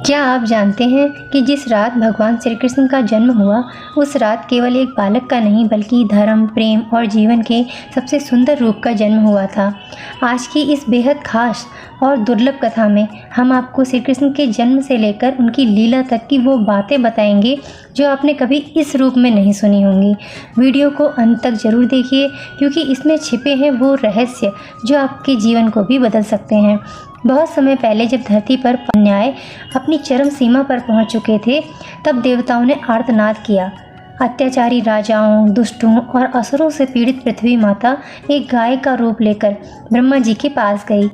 क्या आप जानते हैं कि जिस रात भगवान श्री कृष्ण का जन्म हुआ, उस रात केवल एक बालक का नहीं बल्कि धर्म, प्रेम और जीवन के सबसे सुंदर रूप का जन्म हुआ था। आज की इस बेहद खास और दुर्लभ कथा में हम आपको श्री कृष्ण के जन्म से लेकर उनकी लीला तक की वो बातें बताएंगे जो आपने कभी इस रूप में नहीं सुनी होंगी। वीडियो को अंत तक जरूर देखिए, क्योंकि इसमें छिपे हैं वो रहस्य जो आपके जीवन को भी बदल सकते हैं। बहुत समय पहले जब धरती पर अन्याय अपनी चरम सीमा पर पहुंच चुके थे, तब देवताओं ने आर्तनाद किया। अत्याचारी राजाओं, दुष्टों और असुरों से पीड़ित पृथ्वी माता एक गाय का रूप लेकर ब्रह्मा जी के पास गई।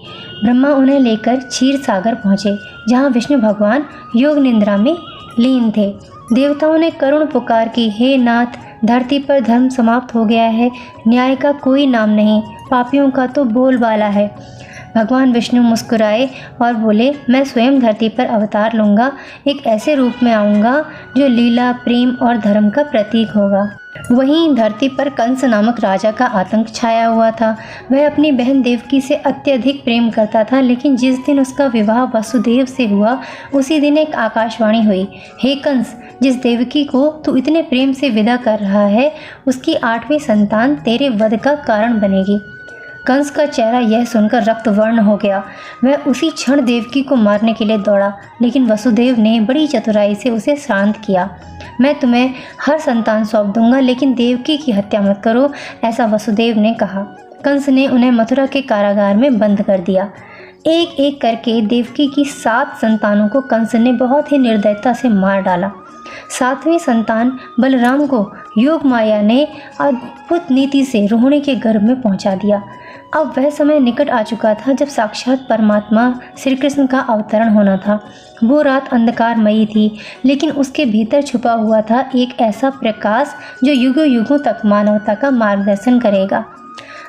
ब्रह्मा उन्हें लेकर क्षीर सागर पहुँचे, जहाँ विष्णु भगवान योग निद्रा में लीन थे। देवताओं ने करुण पुकार की, हे नाथ, धरती पर धर्म समाप्त हो गया है, न्याय का कोई नाम नहीं, पापियों का तो बोलबाला है। भगवान विष्णु मुस्कुराए और बोले, मैं स्वयं धरती पर अवतार लूँगा, एक ऐसे रूप में आऊँगा जो लीला, प्रेम और धर्म का प्रतीक होगा। वहीं धरती पर कंस नामक राजा का आतंक छाया हुआ था। वह अपनी बहन देवकी से अत्यधिक प्रेम करता था, लेकिन जिस दिन उसका विवाह वसुदेव से हुआ, उसी दिन एक आकाशवाणी हुई, हे कंस, जिस देवकी को तू इतने प्रेम से विदा कर रहा है, उसकी 8वीं संतान तेरे वध का कारण बनेगी। कंस का चेहरा यह सुनकर रक्तवर्ण हो गया। वह उसी क्षण देवकी को मारने के लिए दौड़ा, लेकिन वसुदेव ने बड़ी चतुराई से उसे शांत किया। मैं तुम्हें हर संतान सौंप दूंगा, लेकिन देवकी की हत्या मत करो, ऐसा वसुदेव ने कहा। कंस ने उन्हें मथुरा के कारागार में बंद कर दिया। एक एक करके देवकी की 7 संतानों को कंस ने बहुत ही निर्दयता से मार डाला। 7वीं संतान बलराम को योग माया ने अद्भुत नीति से रोहिणी के गर्भ में पहुंचा दिया। अब वह समय निकट आ चुका था जब साक्षात परमात्मा श्री कृष्ण का अवतरण होना था। वो रात अंधकारमयी थी, लेकिन उसके भीतर छुपा हुआ था एक ऐसा प्रकाश जो युगों युगों तक मानवता का मार्गदर्शन करेगा।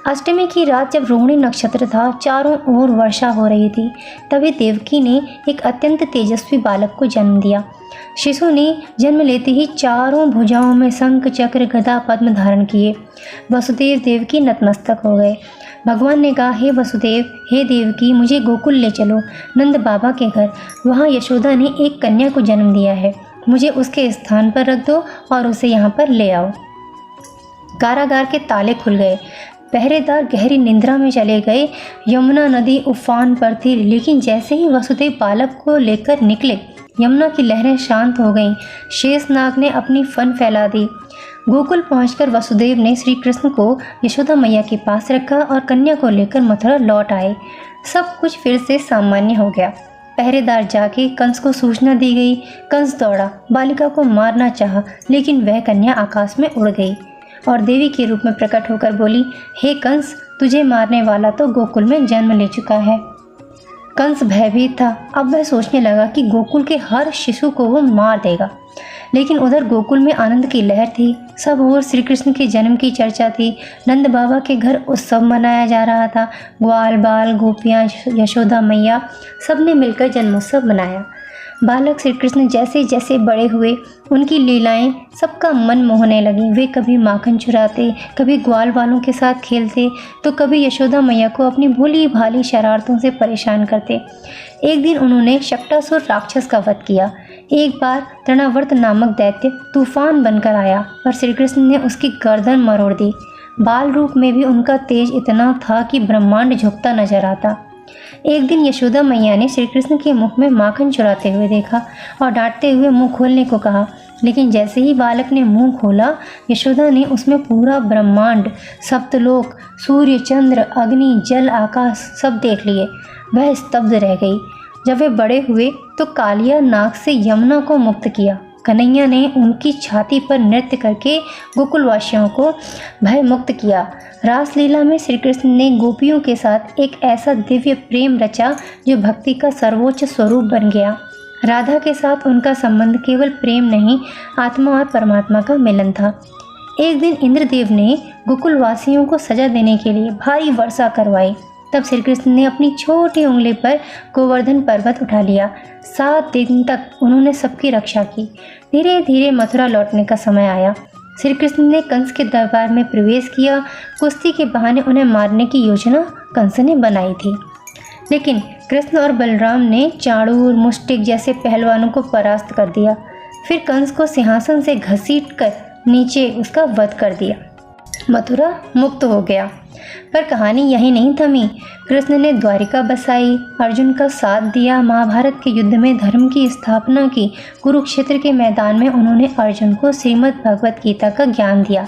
अष्टमी की रात जब रोहिणी नक्षत्र था, चारों ओर वर्षा हो रही थी, तभी देवकी ने एक अत्यंत तेजस्वी बालक को जन्म दिया। शिशु ने जन्म लेते ही चारों भुजाओं में शंख, चक्र, गदा, पद्म धारण किए। वसुदेव देवकी नतमस्तक हो गए। भगवान ने कहा, हे वसुदेव, हे देवकी, मुझे गोकुल ले चलो, नंद बाबा के घर। वहाँ यशोदा ने एक कन्या को जन्म दिया है, मुझे उसके स्थान पर रख दो और उसे यहाँ पर ले आओ। कारागार के ताले खुल गए। पहरेदार गहरी निंद्रा में चले गए। यमुना नदी उफान पर थी, लेकिन जैसे ही वसुदेव बालक को लेकर निकले, यमुना की लहरें शांत हो गईं। शेषनाग ने अपनी फन फैला दी। गोकुल पहुंचकर वसुदेव ने श्री कृष्ण को यशोदा मैया के पास रखा और कन्या को लेकर मथुरा लौट आए। सब कुछ फिर से सामान्य हो गया। पहरेदार जाके कंस को सूचना दी गई। कंस दौड़ा, बालिका को मारना चाहा, लेकिन वह कन्या आकाश में उड़ गई और देवी के रूप में प्रकट होकर बोली, हे कंस, तुझे मारने वाला तो गोकुल में जन्म ले चुका है। कंस भयभीत था। अब वह सोचने लगा कि गोकुल के हर शिशु को वो मार देगा, लेकिन उधर गोकुल में आनंद की लहर थी। सब ओर श्री कृष्ण के जन्म की चर्चा थी। नंद बाबा के घर उत्सव मनाया जा रहा था। ग्वाल बाल, गोपियाँ, यशोदा मैया, सब ने मिलकर जन्मोत्सव मनाया। बालक श्री कृष्ण जैसे जैसे बड़े हुए, उनकी लीलाएं सबका मन मोहने लगी। वे कभी माखन चुराते, कभी ग्वाल वालों के साथ खेलते, तो कभी यशोदा मैया को अपनी भोली भाली शरारतों से परेशान करते। एक दिन उन्होंने शक्टासुर राक्षस का वध किया। एक बार तृणावर्त नामक दैत्य तूफान बनकर आया और श्री कृष्ण ने उसकी गर्दन मरोड़ दी। बाल रूप में भी उनका तेज इतना था कि ब्रह्मांड झुकता नजर आता। एक दिन यशोदा मैया ने श्री कृष्ण के मुख में माखन चुराते हुए देखा और डांटते हुए मुंह खोलने को कहा, लेकिन जैसे ही बालक ने मुंह खोला, यशोदा ने उसमें पूरा ब्रह्मांड, सप्तलोक, सूर्य, चंद्र, अग्नि, जल, आकाश सब देख लिए। वह स्तब्ध रह गई। जब वे बड़े हुए तो कालिया नाग से यमुना को मुक्त किया। कन्हैया ने उनकी छाती पर नृत्य करके गोकुलवासियों को भय मुक्त किया। रासलीला में श्री कृष्ण ने गोपियों के साथ एक ऐसा दिव्य प्रेम रचा जो भक्ति का सर्वोच्च स्वरूप बन गया। राधा के साथ उनका संबंध केवल प्रेम नहीं, आत्मा और परमात्मा का मिलन था। एक दिन इंद्रदेव ने गोकुलवासियों को सजा देने के लिए भारी वर्षा करवाई। तब श्री कृष्ण ने अपनी छोटी उंगली पर गोवर्धन पर्वत उठा लिया। 7 दिन तक उन्होंने सबकी रक्षा की। धीरे धीरे मथुरा लौटने का समय आया। श्री कृष्ण ने कंस के दरबार में प्रवेश किया। कुश्ती के बहाने उन्हें मारने की योजना कंस ने बनाई थी। लेकिन कृष्ण और बलराम ने चाणूर, मुष्टिक जैसे पहलवानों को परास्त कर दिया। फिर कंस को सिंहासन से घसीटकर नीचे उसका वध कर दिया। मथुरा मुक्त हो गया। पर कहानी यही नहीं थमी। कृष्ण ने द्वारिका बसाई, अर्जुन का साथ दिया, महाभारत के युद्ध में धर्म की स्थापना की, कुरुक्षेत्र के मैदान में उन्होंने अर्जुन को श्रीमद् भगवत गीता का ज्ञान दिया।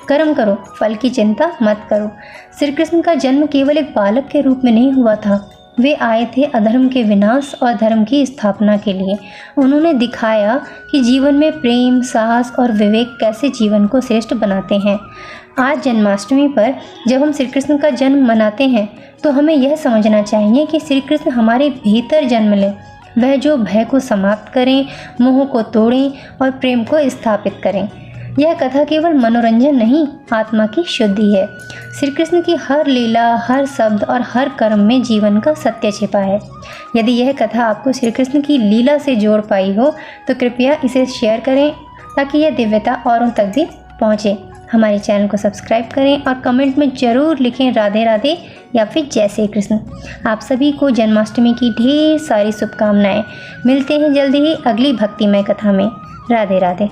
कर्म करो, फल की चिंता मत करो। श्री कृष्ण का जन्म केवल एक बालक के रूप में नहीं हुआ था। वे आए थे अधर्म के विनाश और धर्म की स्थापना के लिए। उन्होंने दिखाया कि जीवन में प्रेम, साहस और विवेक कैसे जीवन को श्रेष्ठ बनाते हैं। आज जन्माष्टमी पर जब हम श्री कृष्ण का जन्म मनाते हैं तो हमें यह समझना चाहिए कि श्री कृष्ण हमारे भीतर जन्म लें, वह जो भय को समाप्त करें, मोह को तोड़ें और प्रेम को स्थापित करें। यह कथा केवल मनोरंजन नहीं, आत्मा की शुद्धि है। श्री कृष्ण की हर लीला, हर शब्द और हर कर्म में जीवन का सत्य छिपा है। यदि यह कथा आपको श्री कृष्ण की लीला से जोड़ पाई हो तो कृपया इसे शेयर करें ताकि यह दिव्यता औरों तक भी पहुँचे। हमारे चैनल को सब्सक्राइब करें और कमेंट में ज़रूर लिखें राधे राधे या फिर जय श्री कृष्ण। आप सभी को जन्माष्टमी की ढेर सारी शुभकामनाएं। मिलते हैं जल्दी ही अगली भक्तिमय कथा में। राधे राधे।